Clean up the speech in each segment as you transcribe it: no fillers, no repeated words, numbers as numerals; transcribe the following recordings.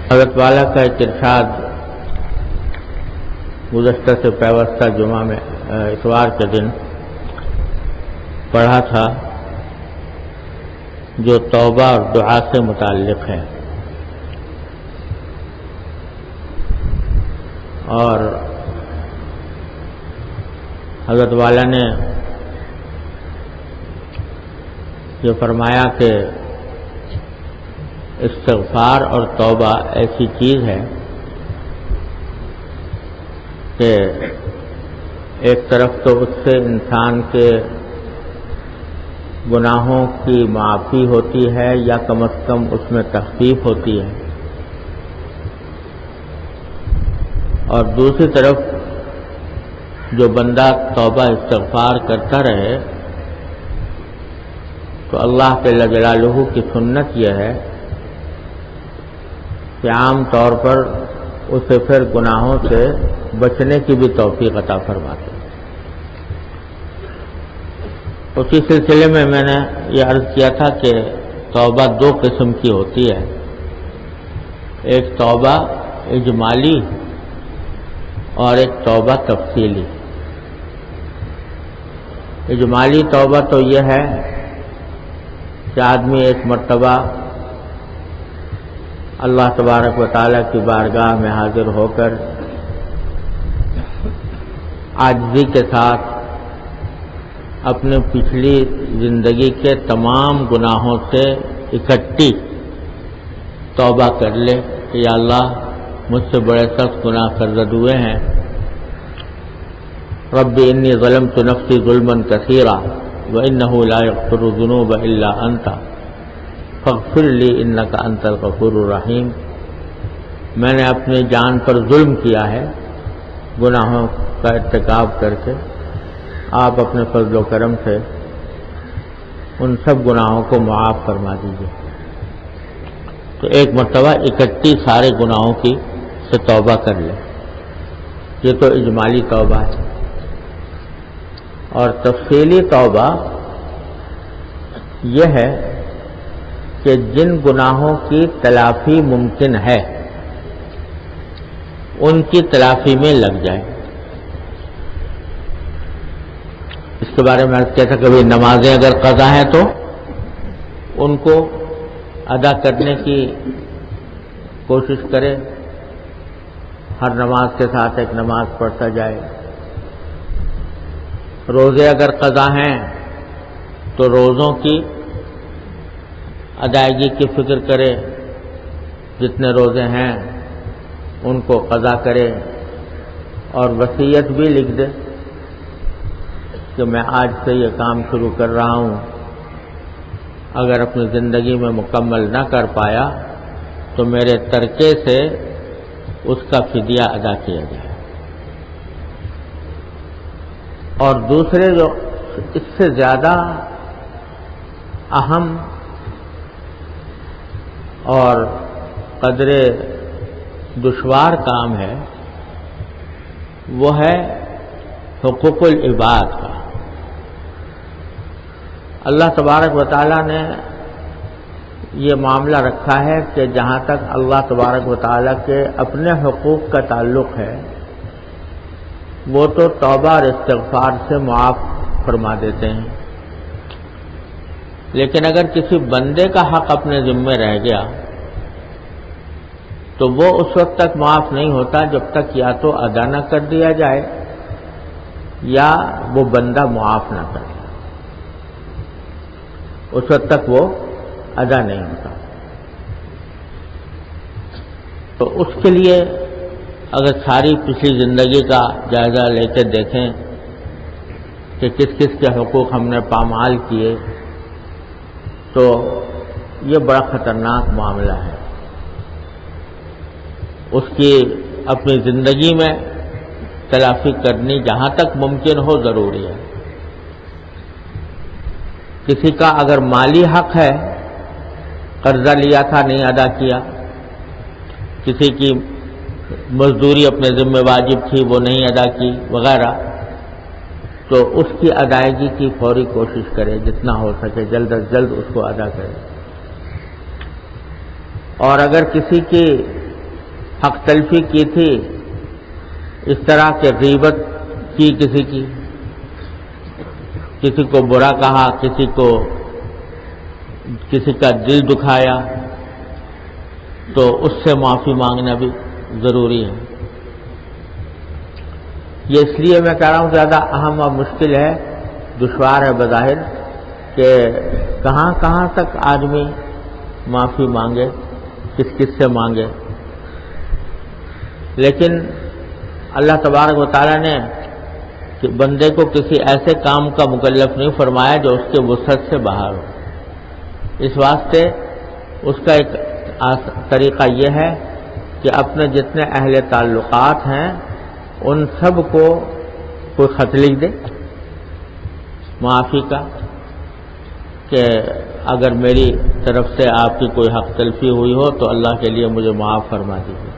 حضرت والا کا ایک ارشاد گزشتہ سے پیوستہ جمعہ میں اتوار کے دن پڑھا تھا، جو توبہ اور دعا سے متعلق ہے، اور حضرت والا نے یہ فرمایا کہ استغفار اور توبہ ایسی چیز ہے کہ ایک طرف تو اس سے انسان کے گناہوں کی معافی ہوتی ہے یا کم از کم اس میں تخفیف ہوتی ہے، اور دوسری طرف جو بندہ توبہ استغفار کرتا رہے تو اللہ جل جلالہ کی سنت یہ ہے کہ عام طور پر اسے پھر گناہوں سے بچنے کی بھی توفیق عطا فرماتے ہیں۔ اسی سلسلے میں نے یہ عرض کیا تھا کہ توبہ دو قسم کی ہوتی ہے، ایک توبہ اجمالی اور ایک توبہ تفصیلی۔ اجمالی توبہ تو یہ ہے کہ آدمی ایک مرتبہ اللہ تبارک و تعالیٰ کی بارگاہ میں حاضر ہو کر عاجزی کے ساتھ اپنے پچھلی زندگی کے تمام گناہوں سے اکٹھی توبہ کر لے کہ یا اللہ مجھ سے بڑے سخت گناہ سرزد ہوئے ہیں، رب انی ظلمت نفسی ظلما کثیرا وانہ لا یغفر الذنوب الا انت فاغفر لی انک انت الغفور الرحیم۔ میں نے اپنی جان پر ظلم کیا ہے گناہوں کا ارتکاب کر کے، آپ اپنے فضل و کرم سے ان سب گناہوں کو معاف فرما دیجیے۔ تو ایک مرتبہ اکٹھی سارے گناہوں کی سے توبہ کر لے، یہ تو اجمالی توبہ ہے۔ اور تفصیلی توبہ یہ ہے کہ جن گناہوں کی تلافی ممکن ہے ان کی تلافی میں لگ جائے۔ اس کے بارے میں کہا تھا کبھی نمازیں اگر قضا ہیں تو ان کو ادا کرنے کی کوشش کرے، ہر نماز کے ساتھ ایک نماز پڑھتا جائے۔ روزے اگر قضا ہیں تو روزوں کی ادائیگی کی فکر کرے، جتنے روزے ہیں ان کو قضا کرے، اور وصیت بھی لکھ دے کہ میں آج سے یہ کام شروع کر رہا ہوں، اگر اپنی زندگی میں مکمل نہ کر پایا تو میرے ترکے سے اس کا فدیہ ادا کیا جائے۔ اور دوسرے جو اس سے زیادہ اہم اور قدر دشوار کام ہے وہ ہے حقوق العباد کا۔ اللہ تبارک و تعالیٰ نے یہ معاملہ رکھا ہے کہ جہاں تک اللہ تبارک و تعالیٰ کے اپنے حقوق کا تعلق ہے وہ تو توبہ اور استغفار سے معاف فرما دیتے ہیں، لیکن اگر کسی بندے کا حق اپنے ذمے رہ گیا تو وہ اس وقت تک معاف نہیں ہوتا جب تک یا تو ادا نہ کر دیا جائے یا وہ بندہ معاف نہ کرے، اس وقت تک وہ ادا نہیں ہوتا۔ تو اس کے لیے اگر ساری پچھلی زندگی کا جائزہ لے کے دیکھیں کہ کس کس کے حقوق ہم نے پامال کیے تو یہ بڑا خطرناک معاملہ ہے۔ اس کی اپنی زندگی میں تلافی کرنی جہاں تک ممکن ہو ضروری ہے۔ کسی کا اگر مالی حق ہے، قرضہ لیا تھا نہیں ادا کیا، کسی کی مزدوری اپنے ذمہ واجب تھی وہ نہیں ادا کی وغیرہ، تو اس کی ادائیگی کی فوری کوشش کرے، جتنا ہو سکے جلد از جلد اس کو ادا کرے۔ اور اگر کسی کی حق تلفی کی تھی، اس طرح کہ غیبت کی کسی کو برا کہا، کسی کا دل دکھایا، تو اس سے معافی مانگنا بھی ضروری ہے۔ یہ اس لیے میں کہہ رہا ہوں زیادہ اہم اور مشکل ہے، دشوار ہے بظاہر، کہ کہاں کہاں تک آدمی معافی مانگے، کس سے مانگے۔ لیکن اللہ تبارک و تعالیٰ نے کہ بندے کو کسی ایسے کام کا مکلف نہیں فرمایا جو اس کے وسعت سے باہر ہو۔ اس واسطے اس کا ایک طریقہ یہ ہے کہ اپنے جتنے اہل تعلقات ہیں ان سب کو کوئی خط لکھ دے معافی کا، کہ اگر میری طرف سے آپ کی کوئی حق تلفی ہوئی ہو تو اللہ کے لیے مجھے معاف فرما دیجیے۔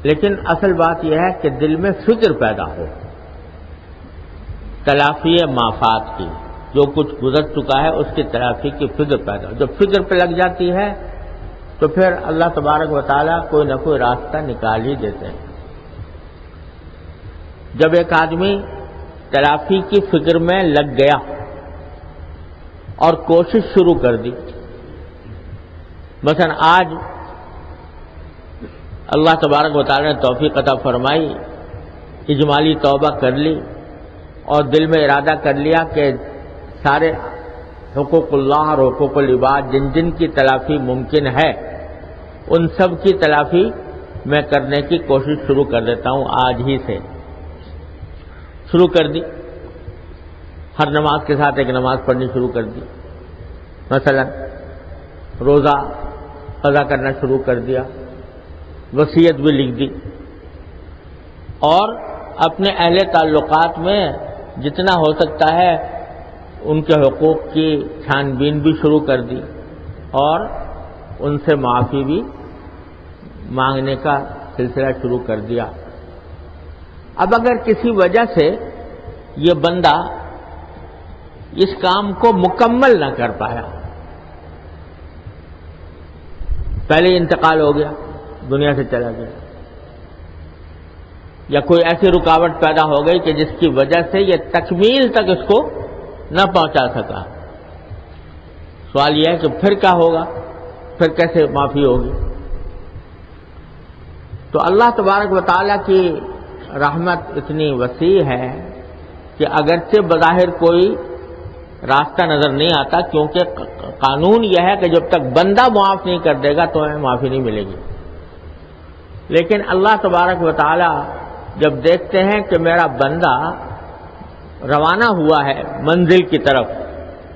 لیکن اصل بات یہ ہے کہ دل میں فکر پیدا ہو تلافی معافات کی، جو کچھ گزر چکا ہے اس کی تلافی کی فکر پیدا ہو۔ جب فکر پہ لگ جاتی ہے تو پھر اللہ تبارک و تعالیٰ کوئی نہ کوئی راستہ نکال ہی دیتے ہیں۔ جب ایک آدمی تلافی کی فکر میں لگ گیا اور کوشش شروع کر دی، مثلا آج اللہ تبارک و تعالیٰ نے توفیق عطا فرمائی، اجمالی توبہ کر لی اور دل میں ارادہ کر لیا کہ سارے حقوق اللہ اور حقوق العباد جن کی تلافی ممکن ہے ان سب کی تلافی میں کرنے کی کوشش شروع کر دیتا ہوں، آج ہی سے شروع کر دی۔ ہر نماز کے ساتھ ایک نماز پڑھنی شروع کر دی، مثلا روزہ قضا کرنا شروع کر دیا، وصیت بھی لکھ دی، اور اپنے اہل تعلقات میں جتنا ہو سکتا ہے ان کے حقوق کی چھان بین بھی شروع کر دی اور ان سے معافی بھی مانگنے کا سلسلہ شروع کر دیا۔ اب اگر کسی وجہ سے یہ بندہ اس کام کو مکمل نہ کر پایا، پہلے انتقال ہو گیا، دنیا سے چلا گیا، یا کوئی ایسی رکاوٹ پیدا ہو گئی کہ جس کی وجہ سے یہ تکمیل تک اس کو نہ پہنچا سکا، سوال یہ ہے کہ پھر کیا ہوگا، پھر کیسے معافی ہوگی؟ تو اللہ تبارک و تعالیٰ کی رحمت اتنی وسیع ہے کہ اگرچہ بظاہر کوئی راستہ نظر نہیں آتا، کیونکہ قانون یہ ہے کہ جب تک بندہ معاف نہیں کر دے گا تو ہمیں معافی نہیں ملے گی، لیکن اللہ تبارک و تعالیٰ جب دیکھتے ہیں کہ میرا بندہ روانہ ہوا ہے منزل کی طرف،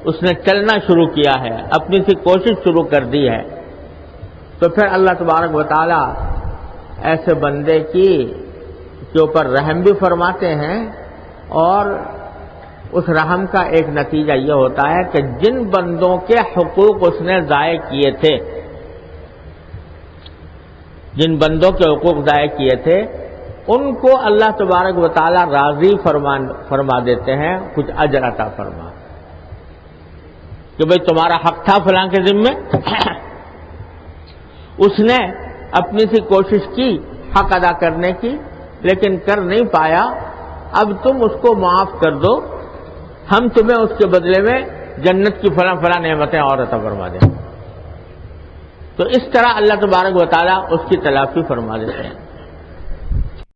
اس نے چلنا شروع کیا ہے، اپنی سی کوشش شروع کر دی ہے، تو پھر اللہ تبارک و تعالیٰ ایسے بندے کے اوپر رحم بھی فرماتے ہیں، اور اس رحم کا ایک نتیجہ یہ ہوتا ہے کہ جن بندوں کے حقوق اس نے ضائع کیے تھے، جن بندوں کے حقوق ضائع کیے تھے ان کو اللہ تبارک و تعالیٰ راضی فرما دیتے ہیں، کچھ اجر عطا فرما کہ بھئی تمہارا حق تھا فلاں کے ذمے، اس نے اپنی سی کوشش کی حق ادا کرنے کی لیکن کر نہیں پایا، اب تم اس کو معاف کر دو، ہم تمہیں اس کے بدلے میں جنت کی فلاں نعمتیں اور عطا فرما دیں۔ تو اس طرح اللہ تبارک و تعالیٰ اس کی تلافی فرما دیتے ہیں۔